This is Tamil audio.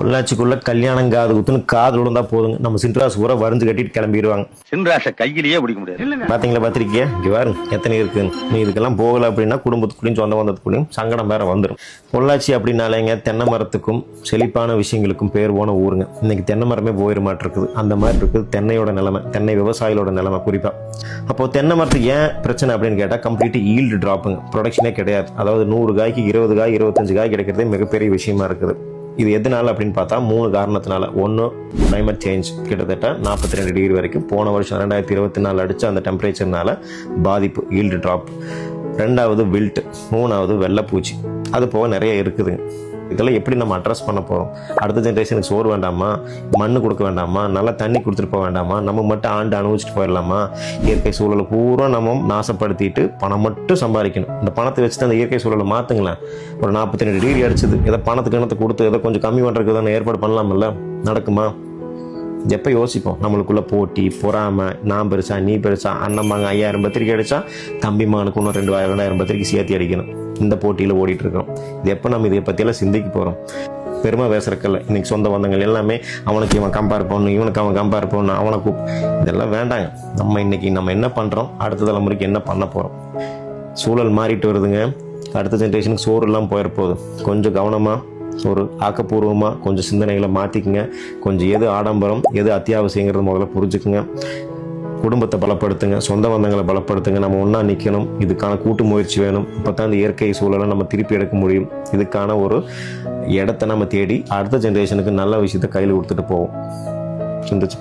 பொள்ளாச்சிக்குள்ள கல்யாணம் காது குத்துன்னு காது விழுந்தா போதுங்க, நம்ம சின்ராஸ் ஊரை வரைஞ்சு கட்டிட்டு கிளம்பிடுவாங்க. சின்ராச கையிலேயே பிடிக்க முடியாது. பாத்தீங்களா, பாத்திருக்கியா? இங்க பாருங்க எத்தனை இருக்கு. நீ இதுக்கெல்லாம் போகல அப்படின்னா குடும்பத்துக்குள்ளேயும் சொந்த பந்தத்துக்குள்ளேயும் சங்கடம் வேற வந்துடும். பொள்ளாச்சி அப்படின்னாலேங்க தென்னை மரத்துக்கும் செழிப்பான விஷயங்களுக்கும் பேர் போன ஊருங்க. இன்னைக்கு தென்னை மரமே போயிட மாட்டிருக்குது. அந்த மாதிரி இருக்குது தென்னையோட நிலைமை, தென்னை விவசாயிகளோட நிலைமை குறிப்பா. அப்போ தென்னை மரத்துக்கு ஏன் பிரச்சனை அப்படின்னு கேட்டால் கம்ப்ளீட் ஈல்டு டிராப்புங்க, ப்ரொடக்ஷனே கிடையாது. அதாவது 100 காய்க்கு 20 காய் 25 காய் கிடைக்கிறதே மிகப்பெரிய விஷயமா இருக்குது. இது எதனால அப்படின்னு பார்த்தா 3 காரணத்தினால. ஒன்று, கிளைமேட் சேஞ்ச். கிட்டத்தட்ட 42 டிகிரி வரைக்கும் போன வருஷம் 2024 அடிச்ச அந்த டெம்பரேச்சர்னால பாதிப்பு, ஈல்டு ட்ராப். 2வது வில்ட். 3வது வெள்ளைப்பூச்சி. அது போக நிறைய இருக்குதுங்க. இதெல்லாம் எப்படி நம்ம அட்ரஸ் பண்ண போகிறோம்? அடுத்த ஜென்ரேஷனுக்கு சோறு வேண்டாமா? மண்ணு கொடுக்க வேண்டாமா? நல்லா தண்ணி கொடுத்துட்டு போக வேண்டாமா? நம்ம மட்டும் ஆண்டு அனுபவிச்சுட்டு போயிடலாமா? இயற்கை சூழலை பூரா நம்ம நாசப்படுத்திட்டு பணம் மட்டும் சம்பாதிக்கணும். இந்த பணத்தை வச்சுட்டு அந்த இயற்கை சூழலை மாற்றுங்களேன். ஒரு 42 டிகிரி அடிச்சது, ஏதோ பணத்துக்கு கிணத்தை கொடுத்து ஏதோ கொஞ்சம் கம்மி பண்ணுறதுக்கு தானே ஏற்பாடு பண்ணலாமில்ல? நடக்குமா? எப்போ யோசிப்போம்? நம்மளுக்குள்ள போட்டி, பொறாமை, நான் பெருசா நீ பெருசா, அண்ணம்மாங்க 5000 பத்திரிக்கை அடித்தா தம்பிமானுக்கு இன்னும் 2000 பத்திரிக்கை சேர்த்து அடிக்கணும். இந்த போட்டியில் ஓடிட்டு இருக்கோம். இது எப்போ நம்ம இதை பற்றியெல்லாம் சிந்திக்க போகிறோம்? பெருமை பேசுறக்கல்ல. இன்னைக்கு சொந்த பந்தங்கள் எல்லாமே அவனுக்கு இவன் கம்பேர் பண்ணணும், இவனுக்கு அவன் கம்பேர் பண்ணணும், அவனுக்கு இதெல்லாம் வேண்டாங்க. நம்ம என்ன பண்ணுறோம், அடுத்த தலைமுறைக்கு என்ன பண்ண போகிறோம்? சூழல் மாறிட்டு வருதுங்க. அடுத்த ஜென்ரேஷனுக்கு சோறு இல்லாமல் போயிட போகுது. கொஞ்சம் கவனமாக, ஒரு ஆக்கப்பூர்வமாக கொஞ்சம் சிந்தனைகளை மாற்றிக்குங்க. கொஞ்சம் எது ஆடம்பரம், எது அத்தியாவசியங்கிறது முதல்ல புரிஞ்சுக்குங்க. குடும்பத்தை பலப்படுத்துங்க, சொந்த பந்தங்களை பலப்படுத்துங்க. நம்ம ஒன்றா நிற்கணும். இதுக்கான கூட்டு முயற்சி வேணும். அப்போ தான் இந்த இயற்கை சூழலை நம்ம திருப்பி எடுக்க முடியும். இதுக்கான ஒரு இடத்த நம்ம தேடி அடுத்த ஜென்ரேஷனுக்கு நல்ல விஷயத்தை கையில் கொடுத்துட்டு போவோம். சிந்திச்சு